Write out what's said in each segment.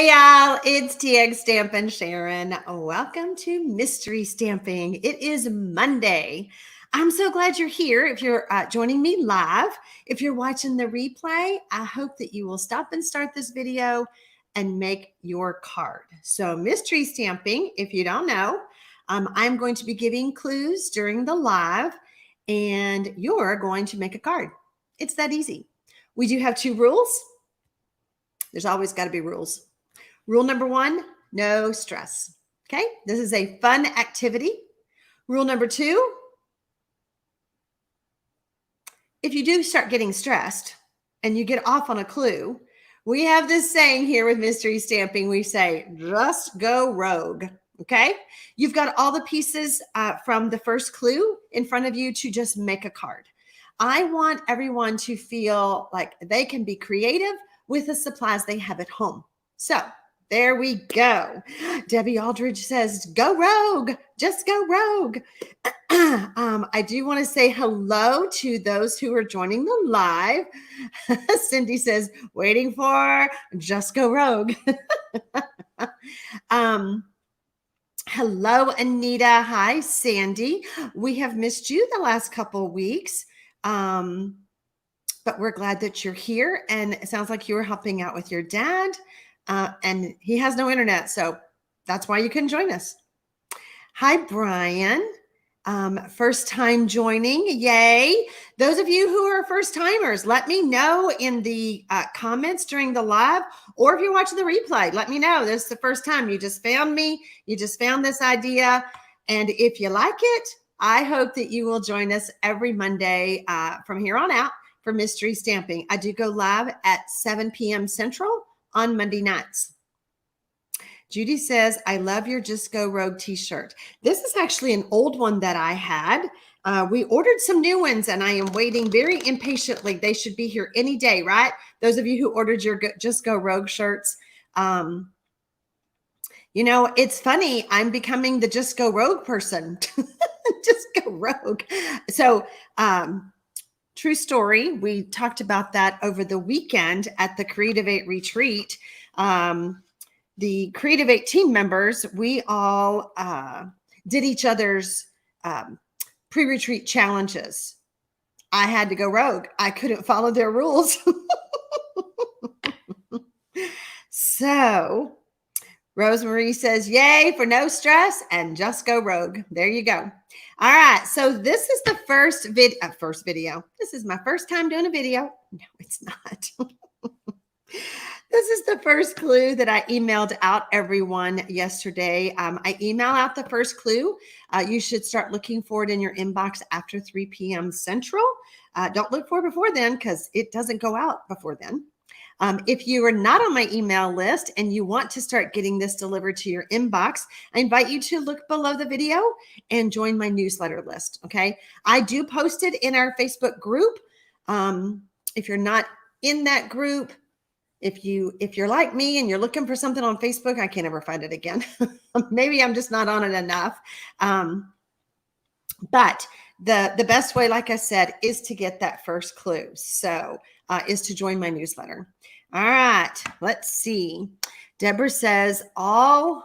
Hey y'all, it's TxStampin Sharon. Welcome to Mystery Stamping. It is Monday. I'm so glad you're here. If you're joining me live, if you're watching the replay, I hope that you will stop and start this video and make your card. So mystery stamping, if you don't know, I'm going to be giving clues during the live and you're going to make a card. It's that easy. We do have two rules. There's always got to be rules. Rule number one, no stress. Okay, this is a fun activity. Rule number two, if you do start getting stressed and you get off on a clue, we have this saying here with mystery stamping. We say, just go rogue. Okay, you've got all the pieces from the first clue in front of you to just make a card. I want everyone to feel like they can be creative with the supplies they have at home. So there we go. Debbie Aldridge says, go rogue, just go rogue. I do want to say hello to those who are joining the live. Cindy says, waiting for just go rogue. Hello, Anita. Hi, Sandy. We have missed you the last couple of weeks. But we're glad that you're here, and it sounds like you were helping out with your dad, and he has no internet, so that's why you couldn't join us. Hi, Brian. First time joining, yay. Those of you who are first timers, let me know in the comments during the live, or if you're watching the replay, let me know. This is the first time you just found me, you just found this idea, and if you like it, I hope that you will join us every Monday from here on out for mystery stamping. I do go live at 7 p.m. Central on Monday nights. Judy says, I love your Just Go Rogue t-shirt. This is actually an old one that I had. We ordered some new ones and I am waiting very impatiently. They should be here any day, right? Those of you who ordered your Just Go Rogue shirts. You know, it's funny. I'm becoming the Just Go Rogue person. Just go rogue. So, true story. We talked about that over the weekend at the Creative 8 retreat. The Creative 8 team members, we all did each other's pre-retreat challenges. I had to go rogue. I couldn't follow their rules. So Rosemarie says, yay for no stress and just go rogue. There you go. All right. So this is the first video. This is my first time doing a video. No, it's not. This is the first clue that I emailed out everyone yesterday. I email out the first clue. You should start looking for it in your inbox after 3 p.m. Central. Don't look for it before then because it doesn't go out before then. If you are not on my email list and you want to start getting this delivered to your inbox, I invite you to look below the video and join my newsletter list. Okay. I do post it in our Facebook group. If you're not in that group, if you're like me and you're looking for something on Facebook, I can't ever find it again. Maybe I'm just not on it enough. But the best way, like I said, is to get that first clue. So is to join my newsletter. All right, let's see. Deborah says, all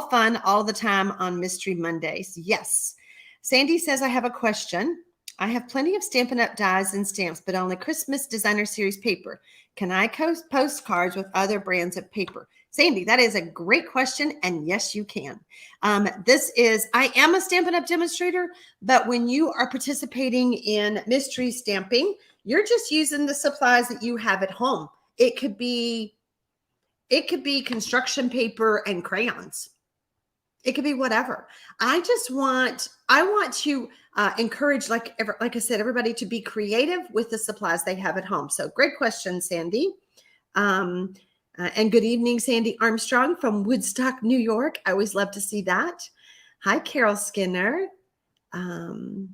fun all the time on Mystery Mondays. Yes. Sandy says, I have a question. I have plenty of Stampin' Up dies and stamps, but only Christmas Designer Series paper. Can I post cards with other brands of paper? Sandy, that is a great question. And yes, you can. I am a Stampin' Up demonstrator, but when you are participating in mystery stamping, you're just using the supplies that you have at home. It could be construction paper and crayons. It could be whatever. I want to encourage, like I said, everybody to be creative with the supplies they have at home. So great question, Sandy. And good evening, Sandy Armstrong from Woodstock, New York. I always love to see that. Hi, Carol Skinner. Rosemarie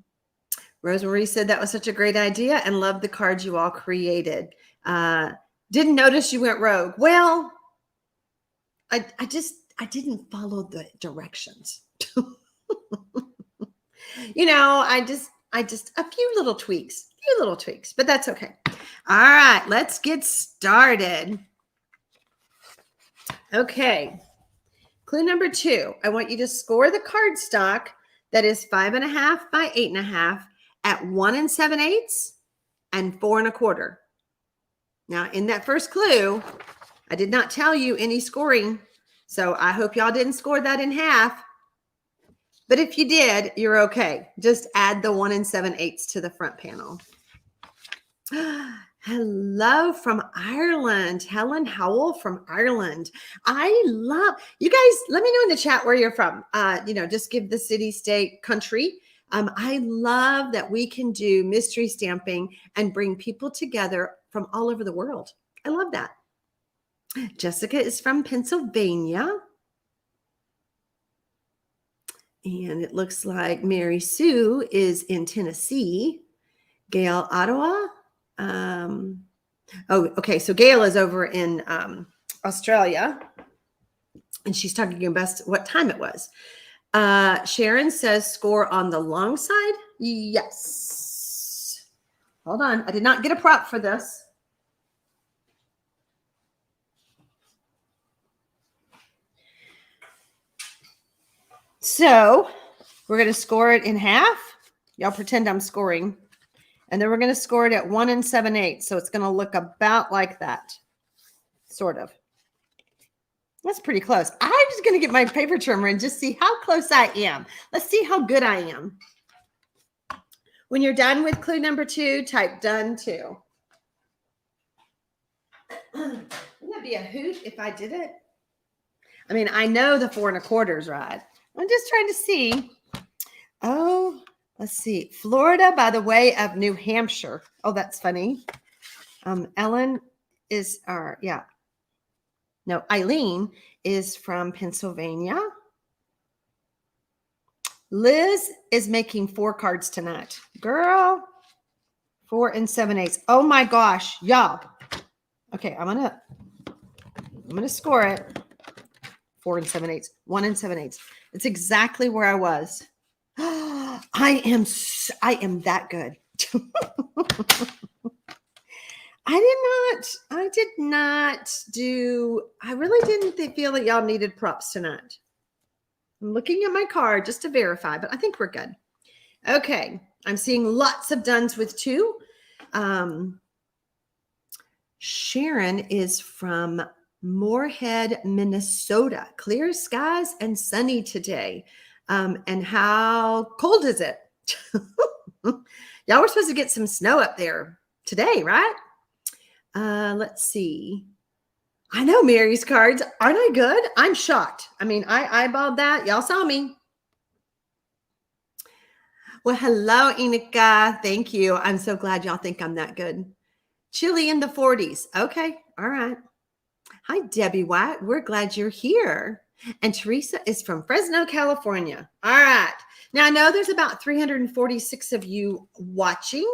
said that was such a great idea and loved the cards you all created. Didn't notice you went rogue. Well, I didn't follow the directions. You know, I just a few little tweaks, but that's okay. All right, let's get started. Okay. Clue number 2. I want you to score the cardstock that is 5.5 by 8.5 at 1 7/8 and 4 1/4. Now, in that first clue, I did not tell you any scoring, so I hope y'all didn't score that in half. But if you did, you're okay. Just add the 1 7/8 to the front panel. Hello from Ireland. Helen Howell from Ireland. I love you guys. Let me know in the chat where you're from. Just give the city, state, country. I love that we can do mystery stamping and bring people together from all over the world. I love that. Jessica is from Pennsylvania. And it looks like Mary Sue is in Tennessee. Gail, Ottawa. Okay. So Gail is over in Australia. And she's talking about what time it was. Sharon says score on the long side. Yes. Hold on. I did not get a prop for this. So we're going to score it in half. Y'all pretend I'm scoring. And then we're going to score it at 1 7/8. So it's going to look about like that. Sort of. That's pretty close. I'm just going to get my paper trimmer and just see how close I am. Let's see how good I am. When you're done with clue number 2, type done 2. Wouldn't that be a hoot if I did it? I mean, I know the 4 1/4 is right. I'm just trying to see. Oh, let's see. Florida by the way of New Hampshire. Oh, that's funny. Ellen is Eileen is from Pennsylvania. Liz is making 4 cards tonight. Girl, 4 7/8. Oh my gosh, y'all. Okay, I'm gonna score it. 4 7/8, 1 7/8. It's exactly where I was. I am that good. I really didn't feel that y'all needed props tonight. I'm looking at my card just to verify, but I think we're good. Okay. I'm seeing lots of dones with 2. Sharon is from Moorhead, Minnesota. Clear skies and sunny today. And how cold is it? Y'all were supposed to get some snow up there today, right? Let's see. I know Mary's cards. Aren't I good? I'm shocked. I mean, I eyeballed that. Y'all saw me. Well, hello, Enika. Thank you. I'm so glad y'all think I'm that good. Chilly in the 40s. Okay. All right. Hi, Debbie White. We're glad you're here. And Teresa is from Fresno, California. All right. Now, I know there's about 346 of you watching.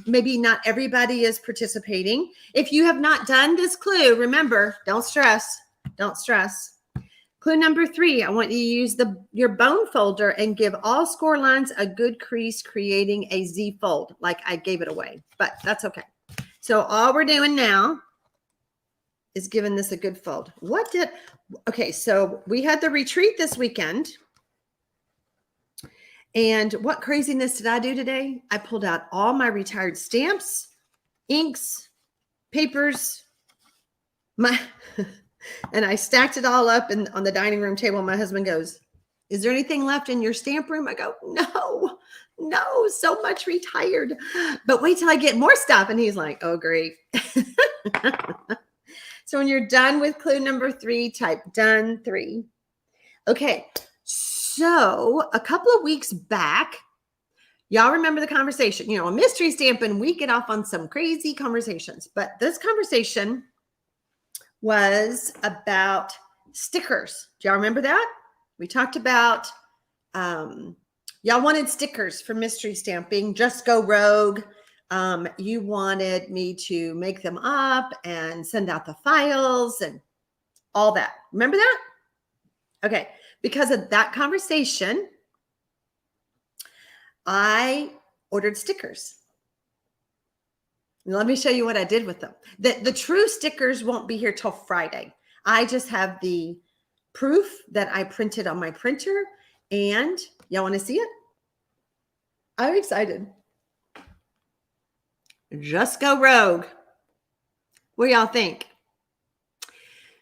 Maybe not everybody is participating. If you have not done this clue, remember, don't stress. Don't stress. Clue number 3, I want you to use your bone folder and give all score lines a good crease, creating a Z fold, like I gave it away. But that's okay. So all we're doing now is giving this a good fold. Okay, so we had the retreat this weekend. And what craziness did I do today? I pulled out all my retired stamps, inks, papers, and I stacked it all up on the dining room table. My husband goes, "Is there anything left in your stamp room?" I go, no, so much retired. But wait till I get more stuff. And he's like, "Oh, great." So when you're done with clue number 3, type done 3. Okay. So a couple of weeks back, y'all remember the conversation, a mystery stamping, we get off on some crazy conversations, but this conversation was about stickers. Do y'all remember that? We talked about, y'all wanted stickers for mystery stamping, just go rogue. You wanted me to make them up and send out the files and all that. Remember that? Okay. Because of that conversation, I ordered stickers. Let me show you what I did with them. The true stickers won't be here till Friday. I just have the proof that I printed on my printer, and y'all want to see it? I'm excited. Just go rogue. What do y'all think?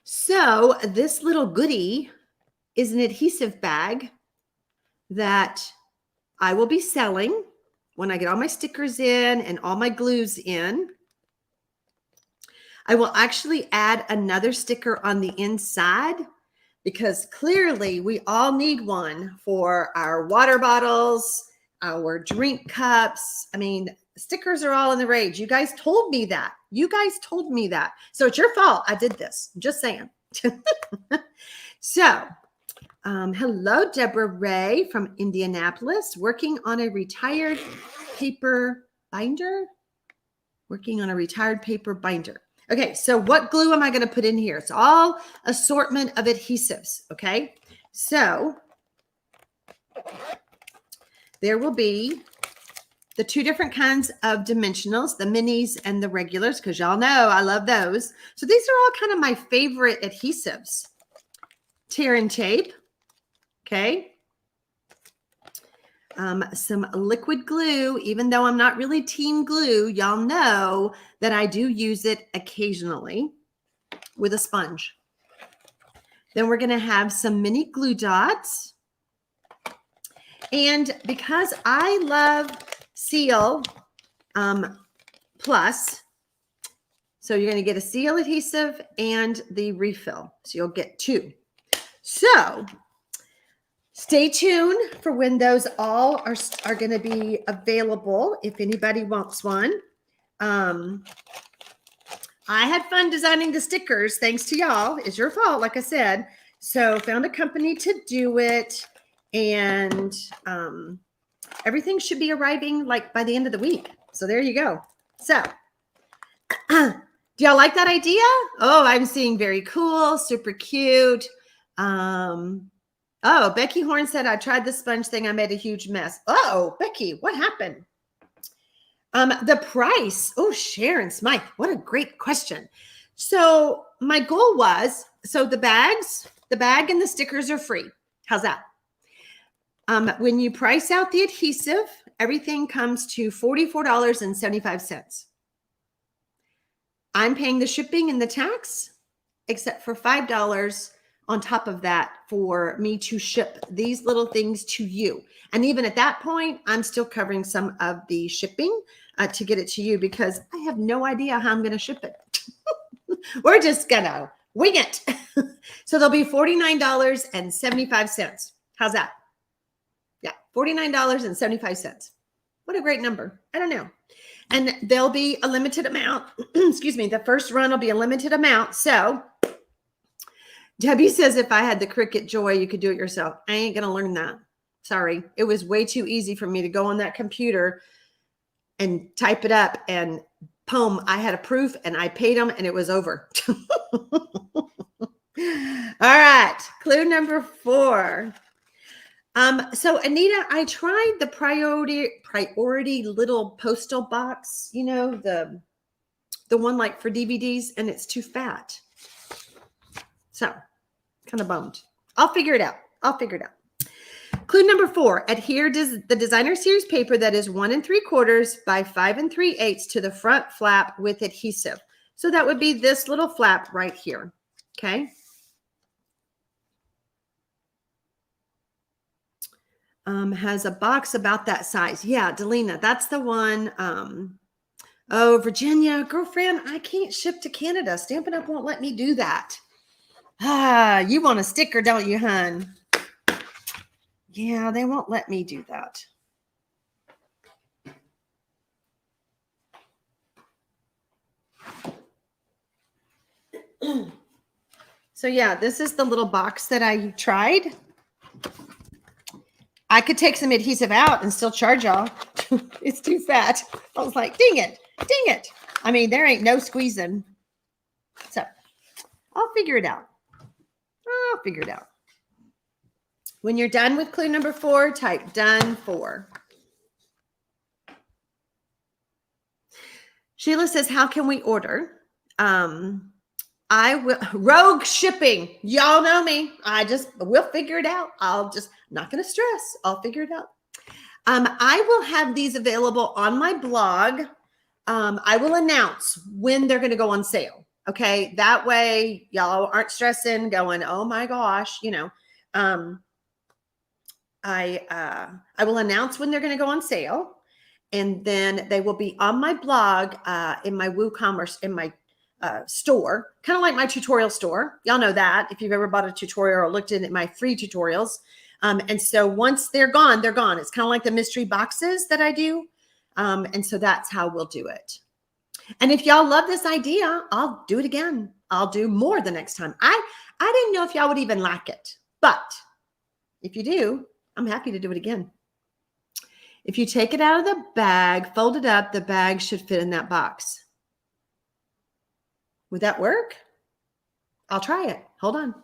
So this little goodie is an adhesive bag that I will be selling when I get all my stickers in and all my glues in. I will actually add another sticker on the inside because clearly we all need one for our water bottles, our drink cups. I mean, stickers are all in the rage. You guys told me that. You guys told me that. So it's your fault I did this. I'm just saying. So, hello, Deborah Ray from Indianapolis, working on a retired paper binder. Working on a retired paper binder. Okay, so what glue am I going to put in here? It's all assortment of adhesives, okay? So there will be the two different kinds of dimensionals, the minis and the regulars, because y'all know I love those. So these are all kind of my favorite adhesives. Tear and tape, okay? Some liquid glue, even though I'm not really team glue, y'all know that I do use it occasionally with a sponge. Then we're going to have some mini glue dots. And because I love Seal Plus, so you're going to get a Seal adhesive and the refill. So you'll get two. So stay tuned for when those all are going to be available if anybody wants one. I had fun designing the stickers. Thanks to y'all. It's your fault, like I said. So found a company to do it. And everything should be arriving like by the end of the week. So there you go. So do y'all like that idea? Oh, I'm seeing very cool, super cute. Oh, Becky Horn said, I tried the sponge thing. I made a huge mess. Oh, Becky, what happened? The price. Oh, Sharon Smythe, what a great question. So my goal was, so the bag and the stickers are free. How's that? When you price out the adhesive, everything comes to $44.75. I'm paying the shipping and the tax, except for $5 on top of that for me to ship these little things to you. And even at that point, I'm still covering some of the shipping to get it to you because I have no idea how I'm going to ship it. We're just going to wing it. So there'll be $49.75. How's that? Yeah, $49.75. What a great number. I don't know. And there'll be a limited amount. Excuse me. The first run will be a limited amount. So Debbie says, if I had the Cricut Joy, you could do it yourself. I ain't going to learn that. Sorry. It was way too easy for me to go on that computer and type it up and boom, I had a proof and I paid them and it was over. All right. Clue number 4. So Anita, I tried the priority little postal box, you know, the one like for DVDs, and it's too fat. So kind of bummed. I'll figure it out. Clue number 4, adhere the designer series paper that is 1 3/4 by 5 3/8 to the front flap with adhesive. So that would be this little flap right here. Okay. Has a box about that size. Yeah, Delina, that's the one. Oh, Virginia, girlfriend, I can't ship to Canada. Stampin' Up won't let me do that. You want a sticker, don't you, hun? Yeah, they won't let me do that. So yeah, this is the little box that I tried. I could take some adhesive out and still charge y'all. It's too fat. I was like, dang it. I mean, there ain't no squeezing. So I'll figure it out. When you're done with clue number 4, type done for. Sheila says, how can we order? I will rogue shipping. Y'all know me. We'll figure it out. Not going to stress. I'll figure it out. I will have these available on my blog. I will announce when they're going to go on sale. Okay. That way y'all aren't stressing going, oh my gosh, I will announce when they're going to go on sale, and then they will be on my blog, in my WooCommerce, in my store, kind of like my tutorial store. Y'all know that if you've ever bought a tutorial or looked at my free tutorials. And so once they're gone, they're gone. It's kind of like the mystery boxes that I do. And so that's how we'll do it. And if y'all love this idea, I'll do it again. I'll do more the next time. I didn't know if y'all would even like it, but if you do, I'm happy to do it again. If you take it out of the bag, fold it up, the bag should fit in that box. Would that work? I'll try it. Hold on.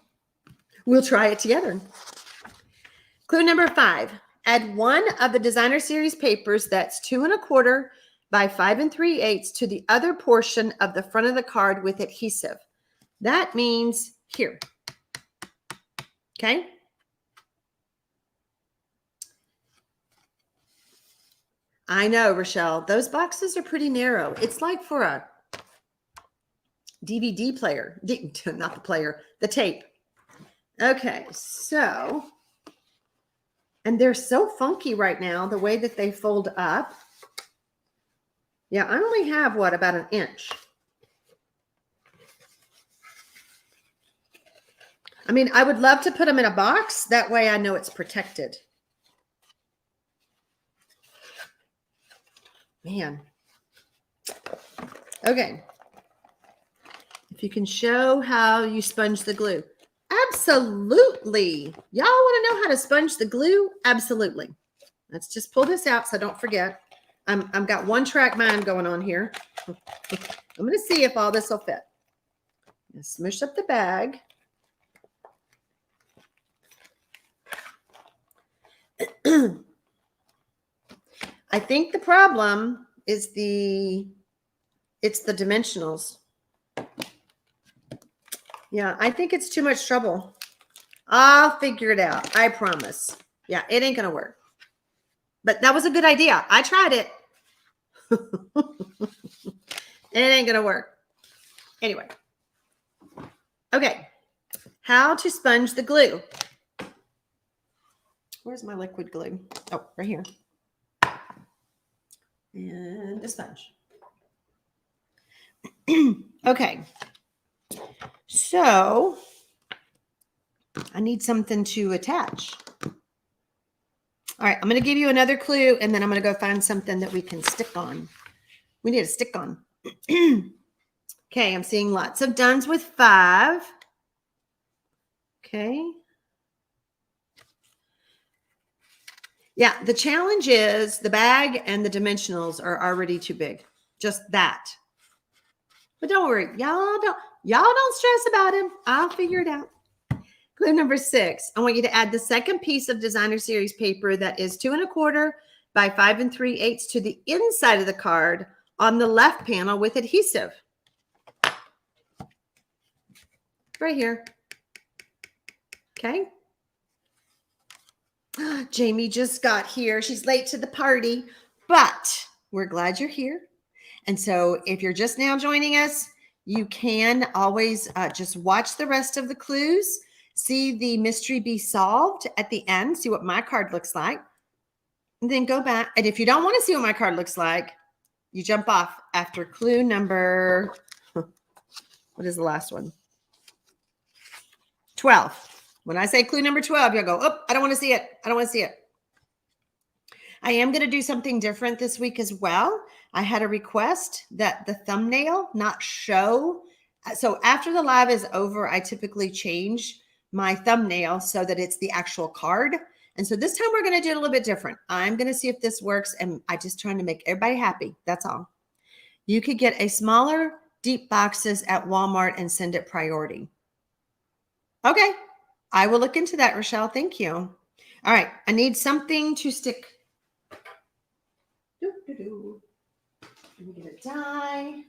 We'll try it together. Clue number 5. Add one of the designer series papers that's 2 1/4 by 5 3/8 to the other portion of the front of the card with adhesive. That means here. Okay. I know, Rochelle, those boxes are pretty narrow. It's like for a DVD player, not the player, the tape. Okay, so, and they're so funky right now, the way that they fold up. Yeah, I only have, about an inch. I mean, I would love to put them in a box. That way I know it's protected. Man. Okay. If you can show how you sponge the glue. Absolutely. Y'all want to know how to sponge the glue? Absolutely. Let's just pull this out so I don't forget. I've got one track mind going on here. I'm going to see if all this will fit. Smush up the bag. I think the problem is it's the dimensionals. Yeah, I think it's too much trouble. I'll figure it out. I promise. Yeah, it ain't going to work. But that was a good idea. I tried it. It ain't going to work. Anyway. Okay. How to sponge the glue. Where's my liquid glue? Oh, right here. And the sponge. Okay. So I need something to attach. All right, I'm going to give you another clue, and then I'm going to go find something that we can stick on. We need a stick on. Okay, I'm seeing lots of dones with 5. Okay. Yeah, the challenge is the bag and the dimensionals are already too big. Just that. But don't worry, y'all don't stress about it. I'll figure it out. Clue number 6. I want you to add the second piece of designer series paper that is 2 1/4 by 5 3/8 to the inside of the card on the left panel with adhesive. Right here. Okay. Jamie just got here. She's late to the party, but we're glad you're here. And so if you're just now joining us, you can always just watch the rest of the clues, see the mystery be solved at the end, see what my card looks like, and then go back. And if you don't want to see what my card looks like, you jump off after clue number, what is the last one? 12. When I say clue number 12, you'll go, oh, I don't want to see it. I don't want to see it. I am going to do something different this week as well. I had a request that the thumbnail not show. So after the live is over, I typically change my thumbnail so that it's the actual card. And so this time we're going to do it a little bit different. I'm going to see if this works, and I'm just trying to make everybody happy. That's all. You could get a smaller deep boxes at Walmart and send it priority. Okay. I will look into that, Rochelle. Thank you. All right. I need something to stick. Let me get a die.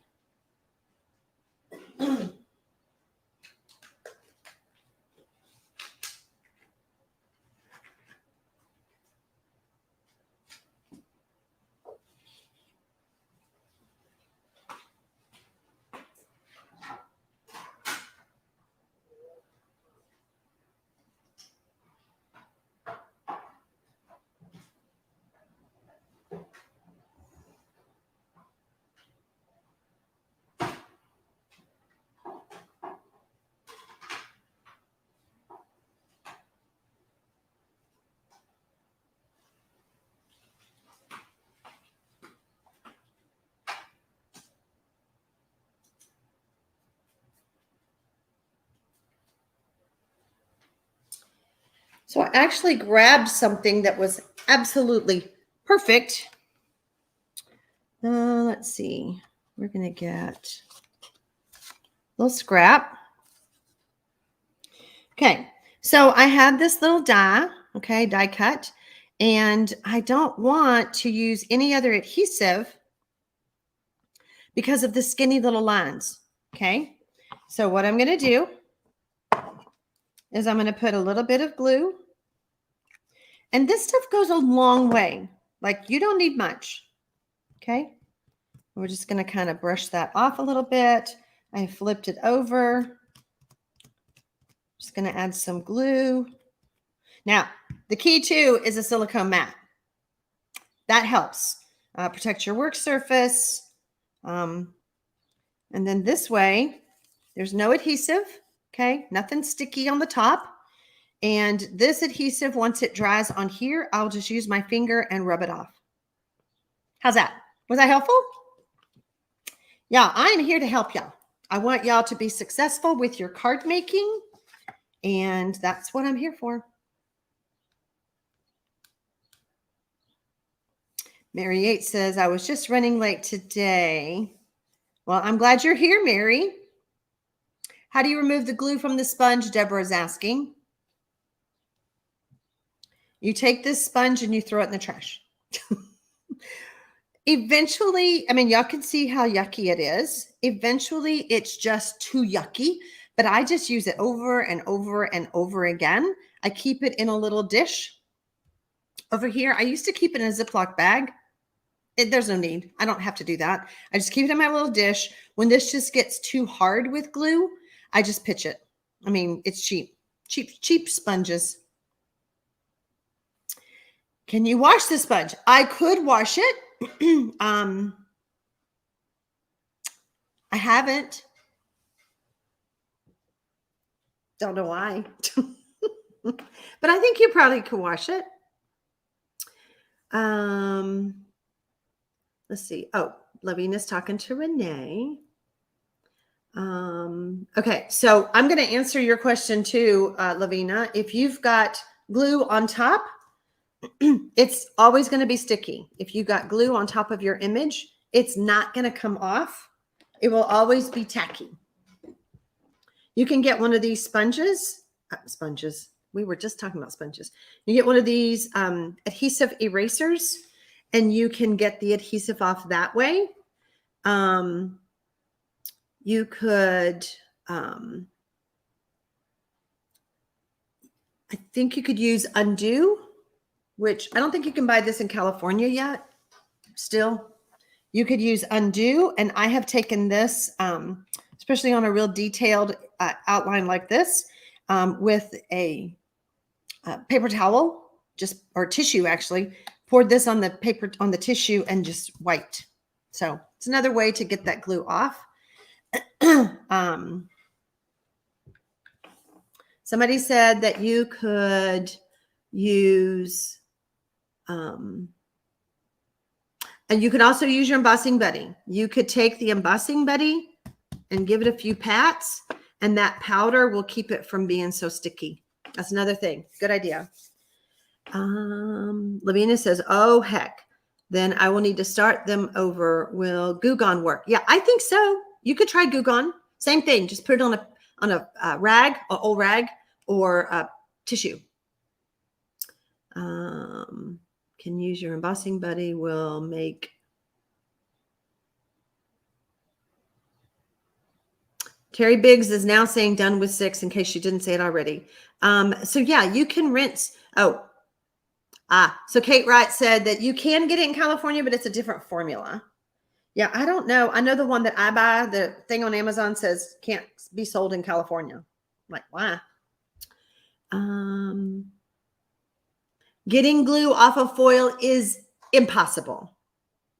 So I actually grabbed something that was absolutely perfect. Let's see. We're going to get a little scrap. Okay. So I have this little die, okay, die cut, and I don't want to use any other adhesive because of the skinny little lines. Okay. So what I'm going to do is I'm going to put a little bit of glue. And this stuff goes a long way. Like you don't need much. Okay. We're just going to kind of brush that off a little bit. I flipped it over. Just going to add some glue. Now, the key too is a silicone mat. That helps protect your work surface. And then this way, there's no adhesive. Okay. Nothing sticky on the top. And this adhesive, once it dries on here, I'll just use my finger and rub it off. How's that? Was that helpful? Yeah, I'm here to help y'all. I want y'all to be successful with your card making, and that's what I'm here for. Mary Yates says, I was just running late today. Well, I'm glad you're here, Mary. How do you remove the glue from the sponge? Deborah is asking. You take this sponge and you throw it in the trash. Eventually, I mean, y'all can see how yucky it is. Eventually, it's just too yucky, but I just use it over and over and over again. I keep it in a little dish. Over here, I used to keep it in a Ziploc bag. There's no need. I don't have to do that. I just keep it in my little dish. When this just gets too hard with glue, I just pitch it. I mean, it's cheap sponges. Can you wash the sponge? I could wash it. I haven't. Don't know why. But I think you probably could wash it. Let's see. Oh, Lavina's talking to Renee. Okay, so I'm going to answer your question too, Lavina. If you've got glue on top, it's always going to be sticky. If you got glue on top of your image, it's not going to come off. It will always be tacky. You can get one of these sponges. We were just talking about sponges. You get one of these adhesive erasers, and you can get the adhesive off that way. You could, I think you could use Undo, which I don't think you can buy this in California yet. Still, you could use Undo, and I have taken this, especially on a real detailed outline like this, with a paper towel, or tissue actually, poured this on the paper, on the tissue, and just wiped. So it's another way to get that glue off. Somebody said that you could use, and you could also use your embossing buddy. You could take the embossing buddy and give it a few pats, and that powder will keep it from being so sticky. That's another thing. Good idea. Lavina says, oh, heck, then I will need to start them over. Will Goo Gone work? Yeah, I think so. You could try Goo Gone. Same thing. Just put it on a rag, an old rag, or a tissue. Can use your embossing buddy. Will make. Terry Biggs is now saying done with 6 in case she didn't say it already. So yeah, you can rinse. So Kate Wright said that you can get it in California, but it's a different formula. Yeah, I don't know. I know the one that I buy, the thing on Amazon says can't be sold in California. I'm like, why? Getting glue off of foil is impossible.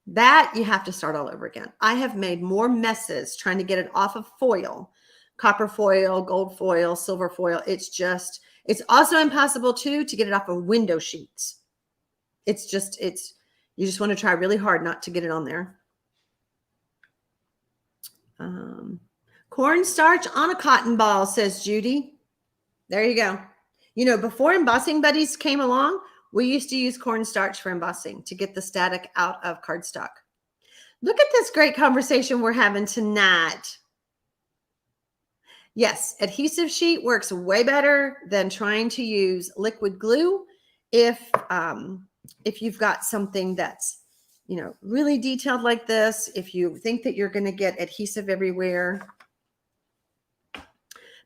That you have to start all over again. I have made more messes trying to get it off of foil, copper foil, gold foil, silver foil. It's also impossible too to get it off of window sheets. You just want to try really hard not to get it on there. Cornstarch on a cotton ball, says Judy. There you go. You know, before embossing buddies came along, we used to use cornstarch for embossing to get the static out of cardstock. Look at this great conversation we're having tonight. Yes, adhesive sheet works way better than trying to use liquid glue if you've got something that's, you know, really detailed like this. If you think that you're going to get adhesive everywhere.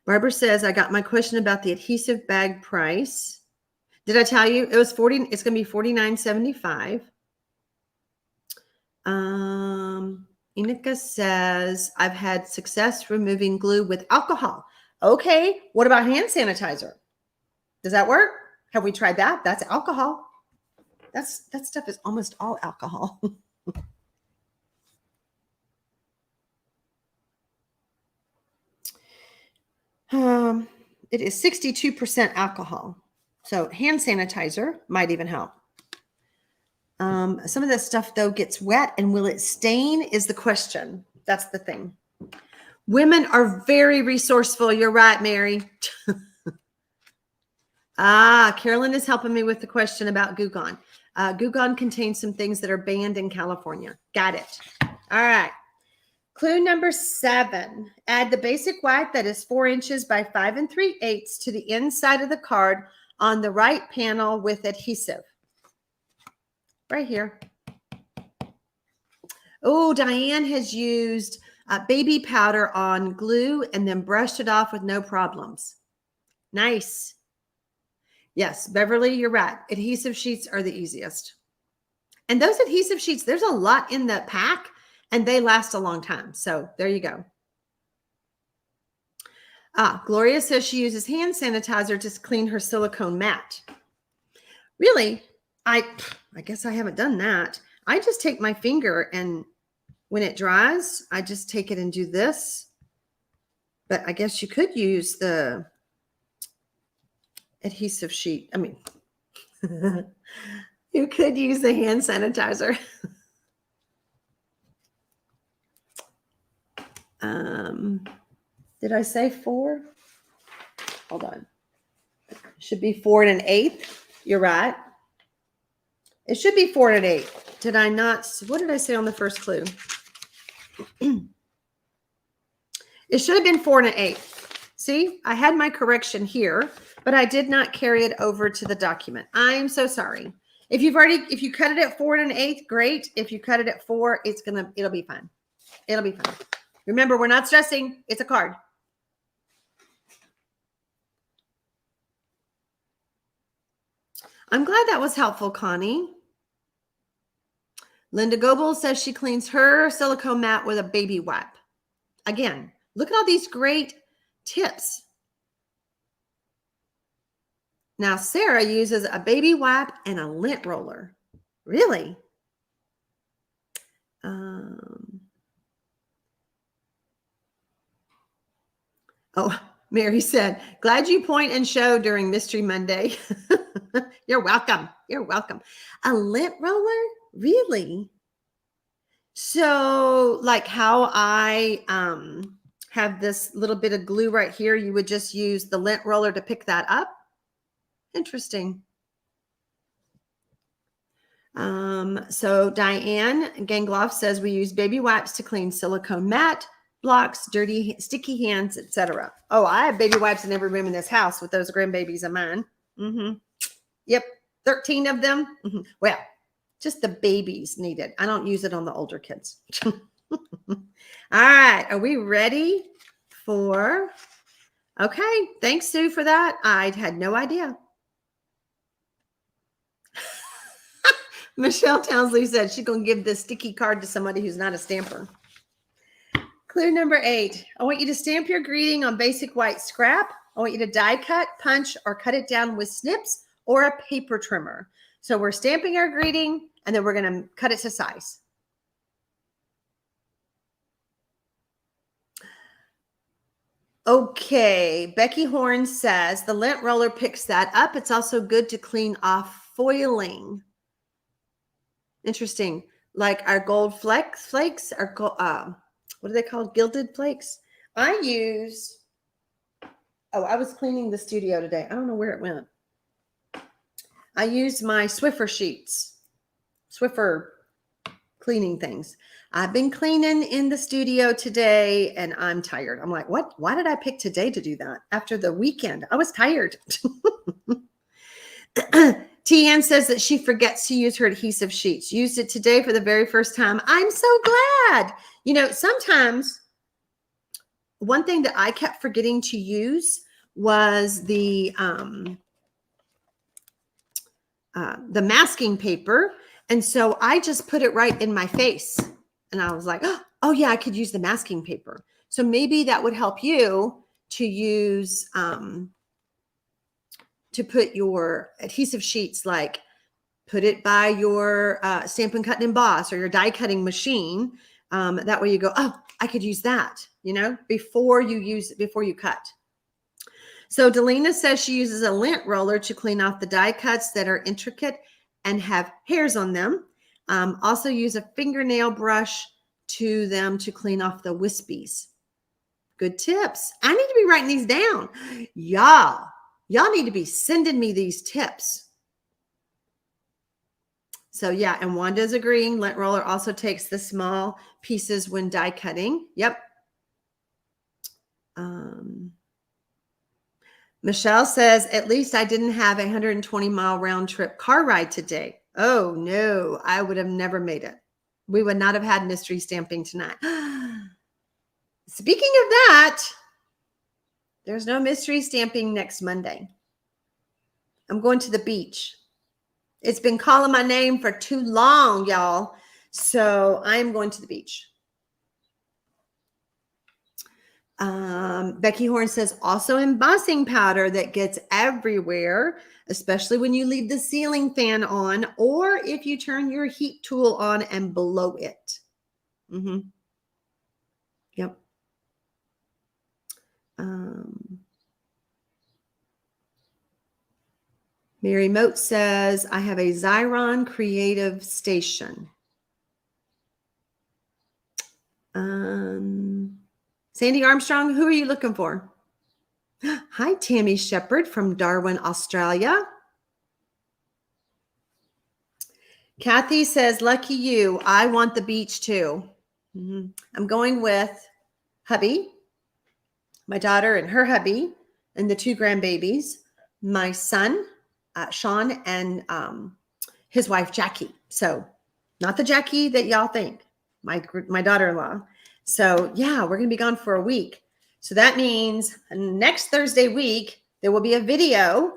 Barbara says, I got my question about the adhesive bag price. Did I tell you it was 40? It's going to be $49.75. Inika says, I've had success removing glue with alcohol. Okay. What about hand sanitizer? Does that work? Have we tried that? That's alcohol. That stuff is almost all alcohol. It is 62% alcohol. So hand sanitizer might even help. Some of this stuff, though, gets wet, and will it stain is the question. That's the thing. Women are very resourceful. You're right, Mary. Carolyn is helping me with the question about Goo Gone. Goo Gone contains some things that are banned in California. Got it. All right. Clue number 7. Add the basic white that is 4 inches by 5 3/8 to the inside of the card on the right panel with adhesive. Right here. Oh, Diane has used baby powder on glue and then brushed it off with no problems. Nice. Yes, Beverly, you're right. Adhesive sheets are the easiest. And those adhesive sheets, there's a lot in the pack and they last a long time. So there you go. Gloria says she uses hand sanitizer to clean her silicone mat. Really? I guess I haven't done that. I just take my finger and when it dries, I just take it and do this. But I guess you could use the adhesive sheet. I mean, you could use the hand sanitizer. Did I say 4? Hold on. Should be 4 1/8. You're right. It should be 4 1/8. Did I not? What did I say on the first clue? It should have been 4 1/8. See, I had my correction here, but I did not carry it over to the document. I am so sorry. If you cut it at 4 1/8, great. If you cut it at 4, it'll be fine. It'll be fine. Remember, we're not stressing. It's a card. I'm glad that was helpful, Connie. Linda Goebel says she cleans her silicone mat with a baby wipe. Again, look at all these great tips. Now, Sarah uses a baby wipe and a lint roller. Really? Oh, Mary said, glad you point and show during Mystery Monday. You're welcome. You're welcome. A lint roller? Really? So like how I have this little bit of glue right here, you would just use the lint roller to pick that up? Interesting. So Diane Gangloff says we use baby wipes to clean silicone mat, blocks, dirty, sticky hands, etc. Oh, I have baby wipes in every room in this house with those grandbabies of mine. Yep, 13 of them. Well, just the babies need it. I don't use it on the older kids. All right, are we ready for? Okay, thanks, Sue, for that. I had no idea. Michelle Townsley said she's going to give this sticky card to somebody who's not a stamper. Clue number 8. I want you to stamp your greeting on basic white scrap. I want you to die cut, punch, or cut it down with snips or a paper trimmer. So we're stamping our greeting, and then we're going to cut it to size. Okay, Becky Horn says the lint roller picks that up. It's also good to clean off foiling. Interesting. Like our gold flakes, are what are they called? Gilded flakes. I use Oh, I was cleaning the studio today. I don't know where it went. I used my Swiffer sheets, Swiffer cleaning things. I've been cleaning in the studio today and I'm tired. I'm like, what? Why did I pick today to do that? After the weekend, I was tired. TN says that she forgets to use her adhesive sheets. Used it today for the very first time. I'm so glad. You know, sometimes one thing that I kept forgetting to use was the masking paper. And so I just put it right in my face. And I was like, oh yeah, I could use the masking paper. So maybe that would help you to use, to put your adhesive sheets, like put it by your Stampin' Cut and Emboss or your die cutting machine. That way you go, oh, I could use that, you know, before you cut. So Delina says she uses a lint roller to clean off the die cuts that are intricate and have hairs on them. Also use a fingernail brush to them to clean off the wispies. Good tips. I need to be writing these down. Y'all need to be sending me these tips. So yeah, and Wanda's agreeing. Lint roller also takes the small pieces when die cutting. Yep. Michelle says, at least I didn't have a 120-mile round trip car ride today. Oh no, I would have never made it. We would not have had mystery stamping tonight. Speaking of that, there's no mystery stamping next Monday. I'm going to the beach. It's been calling my name for too long, y'all. So I'm going to the beach. Becky Horn says, also embossing powder that gets everywhere, especially when you leave the ceiling fan on or if you turn your heat tool on and blow it. Yep. Mary Moat says, I have a Xyron Creative Station. Sandy Armstrong, who are you looking for? Hi, Tammy Shepherd from Darwin, Australia. Kathy says, lucky you. I want the beach too. I'm going with hubby, my daughter and her hubby, and the 2 grandbabies, my son, Sean, and his wife, Jackie. So not the Jackie that y'all think, my daughter-in-law. So yeah, we're going to be gone for a week. So that means next Thursday week, there will be a video,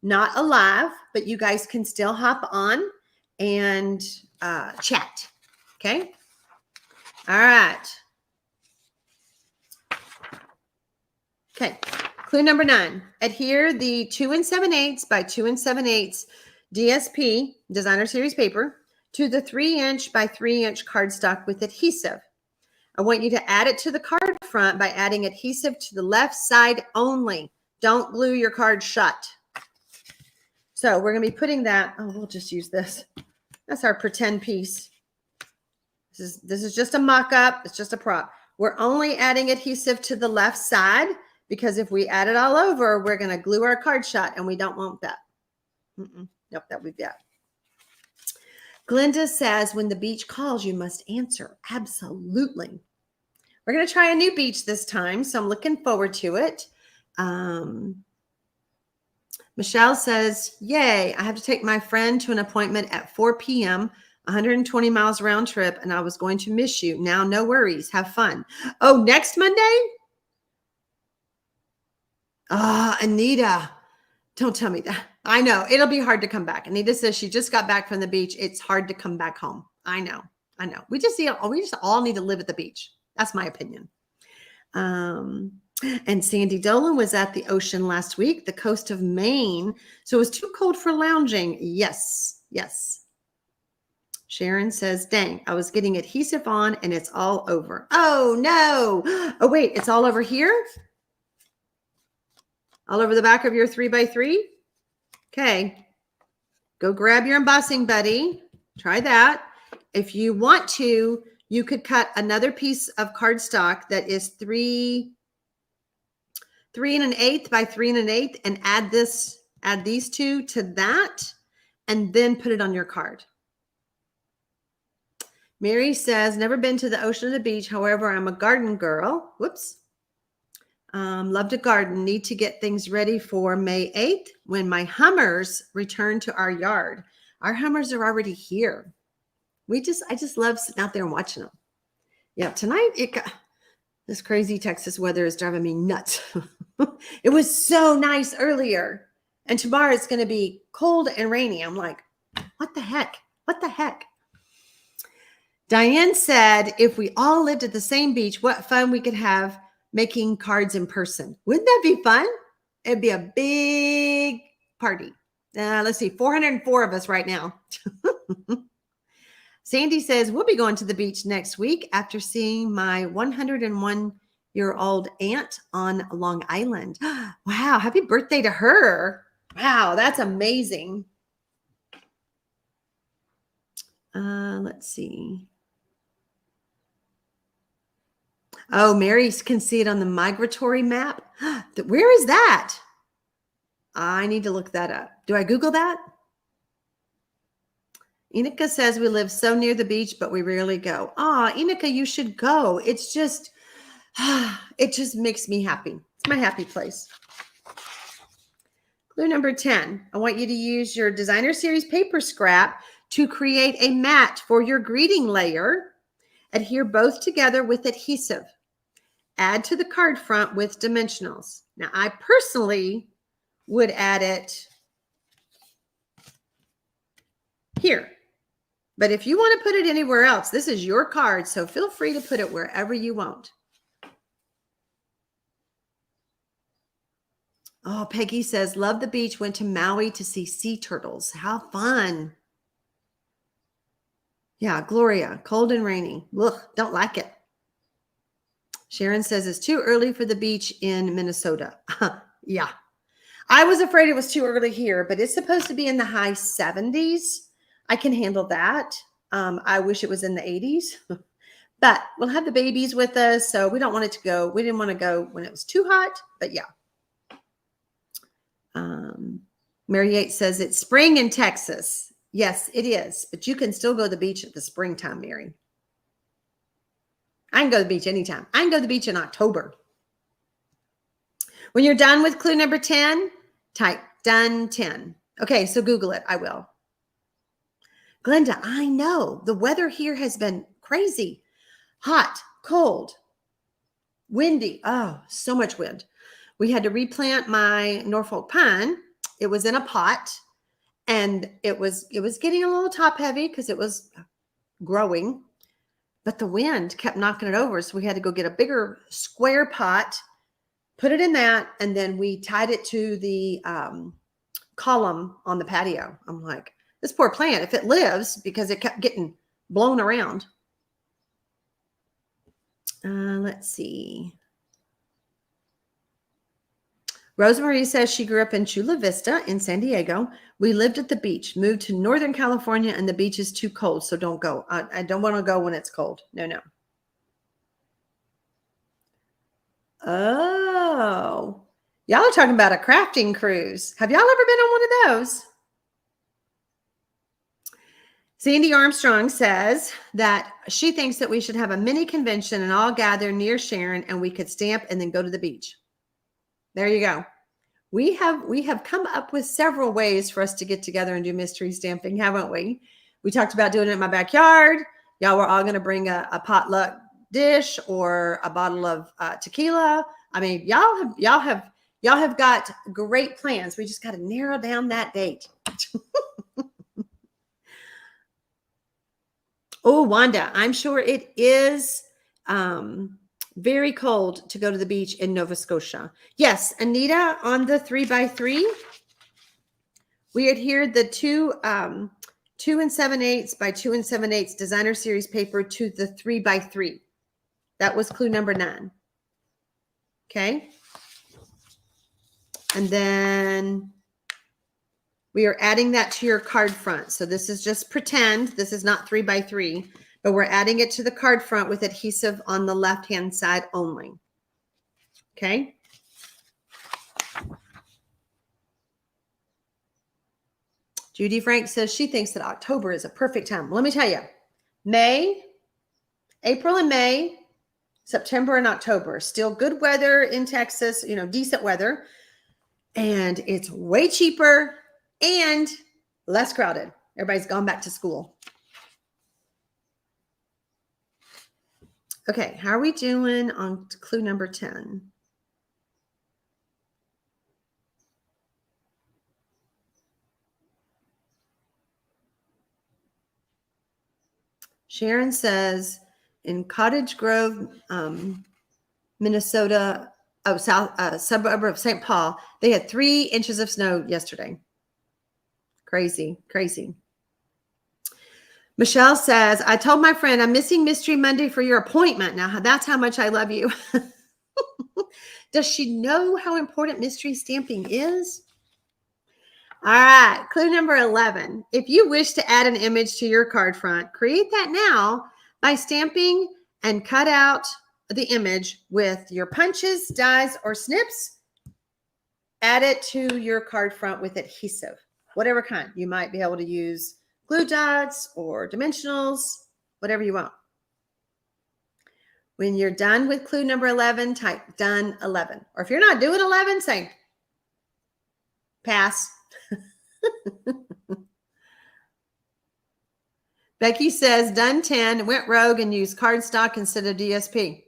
not a live, but you guys can still hop on and chat. Okay. All right. Okay. Clue number 9, adhere the 2 7/8 by 2 7/8 DSP, Designer Series paper, to the 3" by 3" cardstock with adhesive. I want you to add it to the card front by adding adhesive to the left side only. Don't glue your card shut. So we're going to be putting that, we'll just use this. That's our pretend piece. This is just a mock-up. It's just a prop. We're only adding adhesive to the left side because if we add it all over, we're going to glue our card shut and we don't want that. Nope, that would be that. Glenda says, when the beach calls, you must answer. Absolutely. We're going to try a new beach this time, so I'm looking forward to it. Michelle says, yay, I have to take my friend to an appointment at 4 p.m., 120 miles round trip, and I was going to miss you. Now, no worries. Have fun. Oh, next Monday? Anita, don't tell me that. I know. It'll be hard to come back. Anita says she just got back from the beach. It's hard to come back home. I know. We just all need to live at the beach. That's my opinion. And Sandy Dolan was at the ocean last week, the coast of Maine. So it was too cold for lounging. Yes. Sharon says, dang, I was getting adhesive on and it's all over. Oh, no. Oh, wait, it's all over here? All over the back of your 3x3? Okay. Go grab your embossing buddy. Try that. If you want to, you could cut another piece of cardstock that is 3 3 1/8 by 3 1/8 and add these two to that, and then put it on your card. Mary says, never been to the ocean or the beach. However, I'm a garden girl. Whoops. Love to garden. Need to get things ready for May 8th when my Hummers return to our yard. Our Hummers are already here. I just love sitting out there and watching them. Yeah, tonight this crazy Texas weather is driving me nuts. It was so nice earlier, and tomorrow it's going to be cold and rainy. I'm like, what the heck? What the heck? Diane said, if we all lived at the same beach, what fun we could have making cards in person. Wouldn't that be fun? It'd be a big party. Let's see, 404 of us right now. Sandy says, we'll be going to the beach next week after seeing my 101-year-old aunt on Long Island. Wow, happy birthday to her. Wow, that's amazing. Let's see. Oh, Mary can see it on the migratory map. Where is that? I need to look that up. Do I Google that? Inika says we live so near the beach, but we rarely go. Inika, you should go. It's just, it just makes me happy. It's my happy place. Clue number 10. I want you to use your designer series paper scrap to create a mat for your greeting layer. Adhere both together with adhesive. Add to the card front with dimensionals. Now, I personally would add it here. But if you want to put it anywhere else, this is your card, so feel free to put it wherever you want. Oh, Peggy says, love the beach, went to Maui to see sea turtles. How fun. Yeah, Gloria, cold and rainy. Ugh, don't like it. Sharon says it's too early for the beach in Minnesota. Yeah. I was afraid it was too early here, but it's supposed to be in the high 70s. I can handle that. I wish it was in the 80s, but we'll have the babies with us, so we don't want it to go. We didn't want to go when it was too hot, but yeah. Mary Yates says it's spring in Texas. Yes, it is, but you can still go to the beach at the springtime, Mary. I can go to the beach anytime. I can go to the beach in October. When you're done with clue number 10, type done 10. Okay, so Google it. I will. Glenda, I know the weather here has been crazy. Hot, cold, windy. Oh, so much wind. We had to replant my Norfolk pine. It was in a pot, and it was getting a little top heavy because it was growing, but the wind kept knocking it over. So we had to go get a bigger square pot, put it in that, and then we tied it to the column on the patio. I'm like, this poor plant, if it lives, because it kept getting blown around. Let's see. Rosemarie says she grew up in Chula Vista in San Diego. We lived at the beach, moved to Northern California, and the beach is too cold, so don't go. I don't want to go when it's cold. No. Oh, y'all are talking about a crafting cruise. Have y'all ever been on one of those? Sandy Armstrong says that she thinks that we should have a mini convention and all gather near Sharon, and we could stamp and then go to the beach. There you go. We have come up with several ways for us to get together and do mystery stamping, haven't we? We talked about doing it in my backyard. Y'all were all going to bring a potluck dish or a bottle of tequila. I mean, y'all have got great plans. We just got to narrow down that date. Oh, Wanda, I'm sure it is very cold to go to the beach in Nova Scotia. Yes, Anita, on the 3x3, we adhered the 2 7/8 by 2 7/8 designer series paper to the 3x3. That was clue number 9. Okay. And then we are adding that to your card front. So this is just pretend. This is not 3x3, but we're adding it to the card front with adhesive on the left-hand side only. Okay. Judy Frank says she thinks that October is a perfect time. Let me tell you, May, April and May, September and October, still good weather in Texas, you know, decent weather. And it's way cheaper and less crowded. Everybody's gone back to school. Okay, how are we doing on clue number 10? Sharon says in Cottage Grove, Minnesota, suburb of St. Paul, they had 3 inches of snow yesterday. Crazy, crazy. Michelle says, I told my friend I'm missing Mystery Monday for your appointment. Now, that's how much I love you. Does she know how important mystery stamping is? All right, clue number 11. If you wish to add an image to your card front, create that now by stamping and cut out the image with your punches, dies, or snips. Add it to your card front with adhesive, whatever kind. You might be able to use glue dots or dimensionals, whatever you want. When you're done with clue number 11, type done 11. Or if you're not doing 11, say pass. Becky says done 10, went rogue and used cardstock instead of DSP.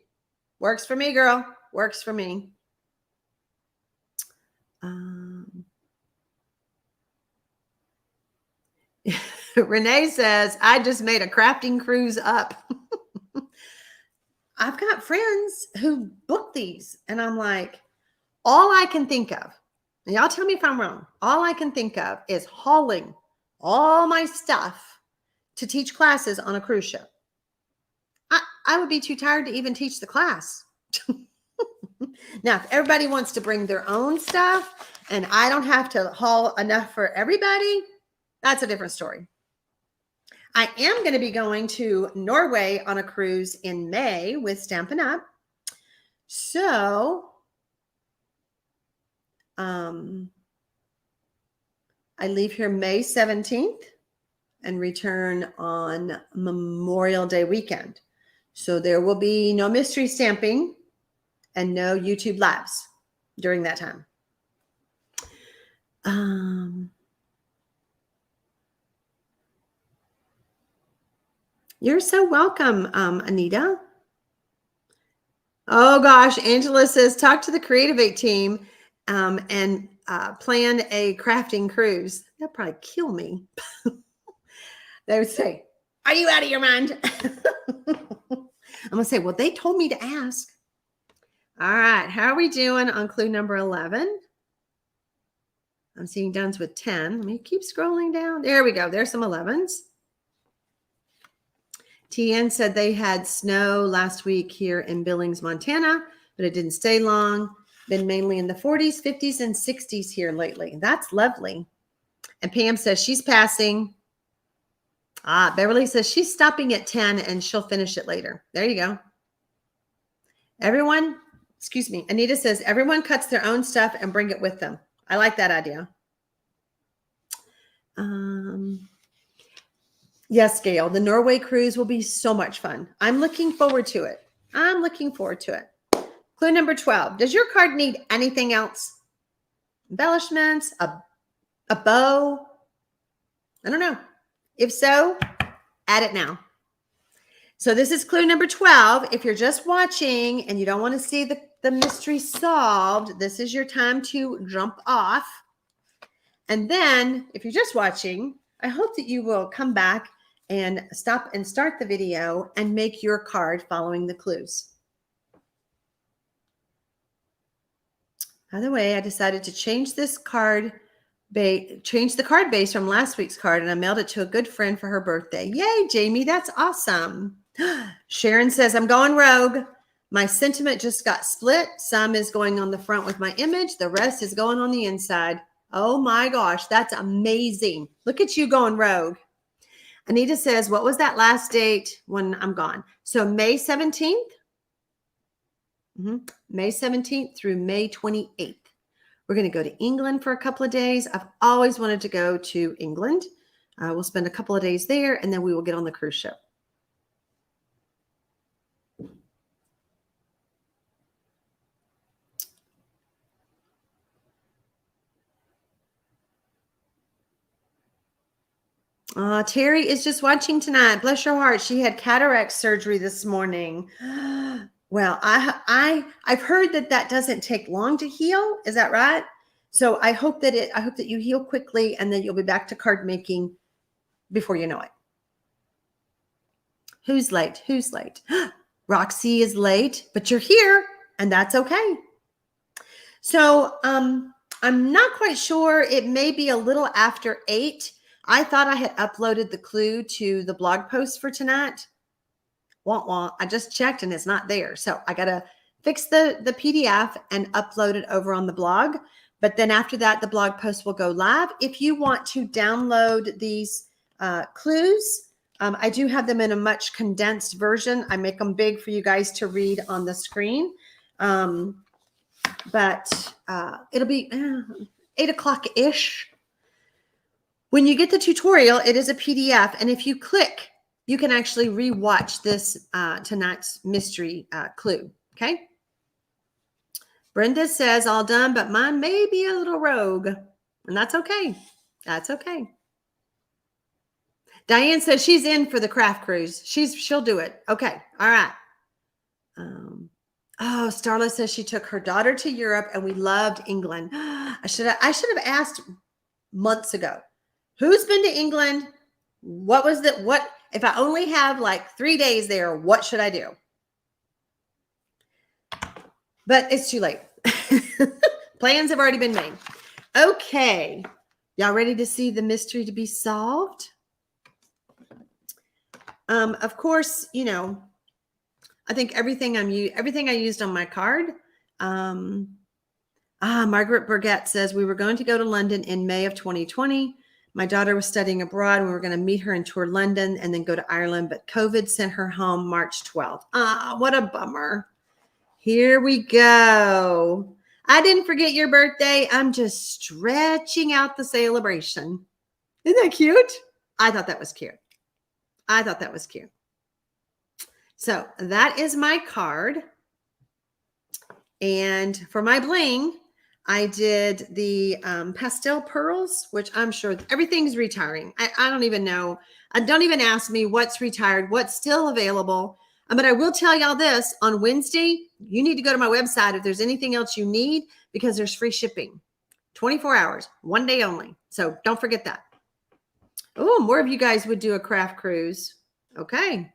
Works for me, girl. Works for me. Renee says, I just made a crafting cruise up. I've got friends who book these, and I'm like, all I can think of, and y'all tell me if I'm wrong, all I can think of is hauling all my stuff to teach classes on a cruise ship. I would be too tired to even teach the class. Now, if everybody wants to bring their own stuff and I don't have to haul enough for everybody, that's a different story. I am going to be going to Norway on a cruise in May with Stampin Up. So, I leave here May 17th and return on Memorial Day weekend. So there will be no mystery stamping and no YouTube lives during that time. You're so welcome, Anita. Oh gosh, Angela says, talk to the Creativate team and plan a crafting cruise. That'd probably kill me. They would say, are you out of your mind? I'm going to say, well, they told me to ask. All right, how are we doing on clue number 11? I'm seeing done's with 10. Let me keep scrolling down. There we go. There's some 11s. TN said they had snow last week here in Billings, Montana, but it didn't stay long. Been mainly in the 40s, 50s, and 60s here lately. That's lovely. And Pam says she's passing. Beverly says she's stopping at 10 and she'll finish it later. There you go. Everyone, excuse me. Anita says everyone cuts their own stuff and bring it with them. I like that idea. Yes, Gail, the Norway cruise will be so much fun. I'm looking forward to it. I'm looking forward to it. Clue number 12. Does your card need anything else? Embellishments, a bow? I don't know. If so, add it now. So this is clue number 12. If you're just watching and you don't want to see the mystery solved, this is your time to jump off. And then if you're just watching, I hope that you will come back and stop and start the video and make your card following the clues. By the way, I decided to change this card change the card base from last week's card, and I mailed it to a good friend for her birthday. Yay, Jamie, that's awesome. Sharon says, I'm going rogue. My sentiment just got split. Some is going on the front with my image. The rest is going on the inside. Oh my gosh, that's amazing. Look at you going rogue. Anita says, what was that last date when I'm gone? So May 17th. May 17th through May 28th. We're going to go to England for a couple of days. I've always wanted to go to England. We'll spend a couple of days there, and then we will get on the cruise ship. Terry is just watching tonight. Bless your heart. She had cataract surgery this morning. Well, I've heard that doesn't take long to heal. Is that right? So I hope that you heal quickly, and then you'll be back to card making before you know it. Who's late? Who's late? Roxy is late, but you're here, and that's okay. So I'm not quite sure. It may be a little after 8. I thought I had uploaded the clue to the blog post for tonight. Wah. I just checked and it's not there. So I got to fix the PDF and upload it over on the blog. But then after that, the blog post will go live. If you want to download these clues, I do have them in a much condensed version. I make them big for you guys to read on the screen. But it'll be 8 o'clock-ish. When you get the tutorial, it is a PDF. And if you click, you can actually rewatch this tonight's mystery clue. Okay. Brenda says all done, but mine may be a little rogue. And that's okay. That's okay. Diane says she's in for the craft cruise. She'll do it. Okay. All right. Starla says she took her daughter to Europe and we loved England. I should have asked months ago. Who's been to England? What if I only have like 3 days there, what should I do? But it's too late. Plans have already been made. Okay. Y'all ready to see the mystery to be solved? Of course, I think everything I used on my card. Margaret Burgett says we were going to go to London in May of 2020. My daughter was studying abroad. We were going to meet her and tour London and then go to Ireland, but COVID sent her home March 12th. What a bummer. Here we go. I didn't forget your birthday. I'm just stretching out the celebration. Isn't that cute? I thought that was cute. So that is my card. And for my bling, I did the pastel pearls, which I'm sure everything's retiring. I don't even know. Don't even ask me what's retired, what's still available. But I will tell y'all this, on Wednesday, you need to go to my website if there's anything else you need, because there's free shipping. 24 hours, 1 day only. So don't forget that. Oh, more of you guys would do a craft cruise. Okay.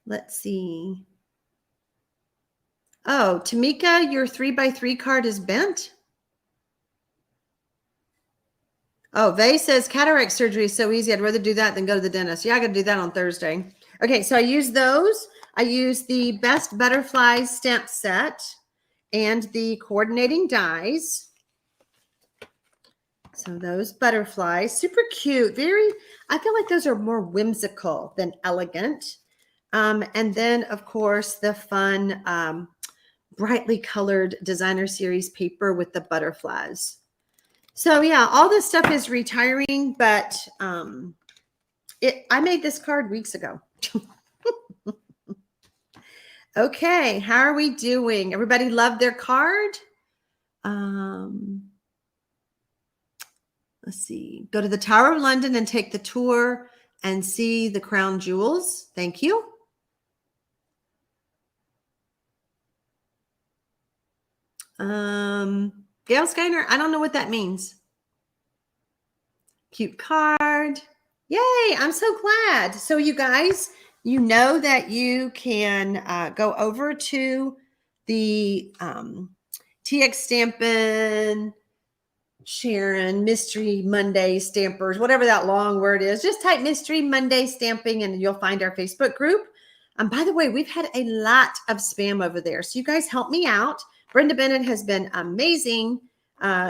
Let's see. Oh, Tamika, your 3x3 card is bent. Oh, Vay says cataract surgery is so easy. I'd rather do that than go to the dentist. Yeah, I got to do that on Thursday. Okay, so I use those. I use the Best Butterflies stamp set and the coordinating dies. So those butterflies, super cute. I feel like those are more whimsical than elegant. And then, of course, the fun, brightly colored designer series paper with the butterflies. So yeah, all this stuff is retiring, but I made this card weeks ago. Okay, how are we doing? Everybody loved their card? Let's see. Go to the Tower of London and take the tour and see the crown jewels. Thank you. Gail Skyner, I don't know what that means. Cute card. Yay, I'm so glad. So you guys, you know that you can go over to the TxStampin, Sharon, Mystery Monday Stampers, whatever that long word is. Just type Mystery Monday Stamping and you'll find our Facebook group. By the way, we've had a lot of spam over there. So you guys help me out. Brenda Bennett has been amazing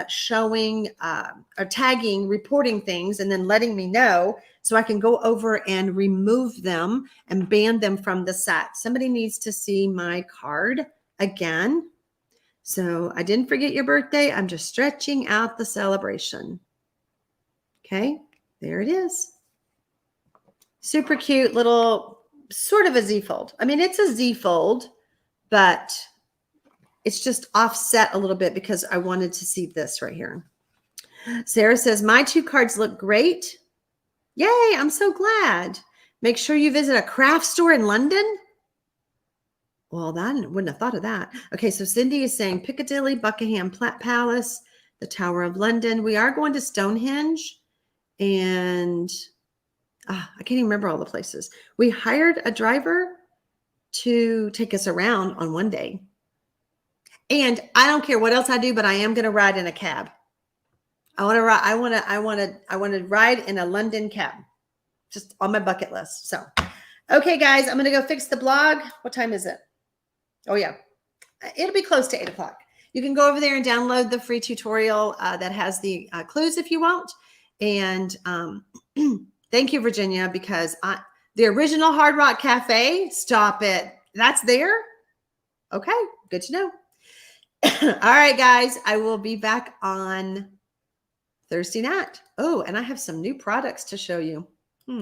showing or tagging, reporting things, and then letting me know so I can go over and remove them and ban them from the site. Somebody needs to see my card again. So I didn't forget your birthday. I'm just stretching out the celebration. Okay, there it is. Super cute little, sort of a Z fold. I mean, it's a Z fold, but it's just offset a little bit because I wanted to see this right here. Sarah says, my 2 cards look great. Yay, I'm so glad. Make sure you visit a craft store in London. Well, I wouldn't have thought of that. Okay, so Cindy is saying Piccadilly, Buckingham Palace, the Tower of London. We are going to Stonehenge, and I can't even remember all the places. We hired a driver to take us around on one day. And I don't care what else I do, but I am going to ride in a cab. I want to ride in a London cab, just on my bucket list. So, okay, guys, I'm going to go fix the blog. What time is it? Oh yeah, it'll be close to 8 o'clock. You can go over there and download the free tutorial that has the clues if you want. And thank you, Virginia, because the original Hard Rock Cafe, stop it. That's there. Okay, good to know. All right, guys, I will be back on Thursday night. Oh, and I have some new products to show you.